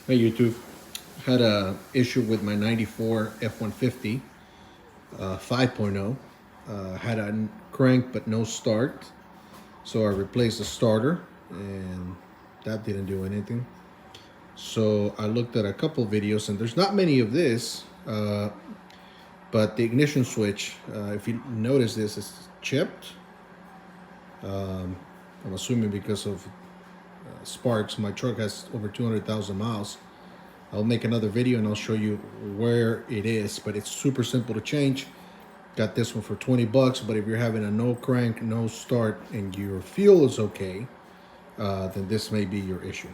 Hey YouTube, had a issue with my 94 F150 5.0. Had a crank but no start. So I replaced the starter and that didn't do anything. So I looked at a couple videos and there's not many of this, but the ignition switch, if you notice this, is chipped. I'm assuming because of sparks. My truck has over 200,000 miles. I'll make another video and I'll show you where it is, but it's super simple to change. Got this one for 20 bucks, but if you're having a no crank, no start, and your fuel is okay, then this may be your issue.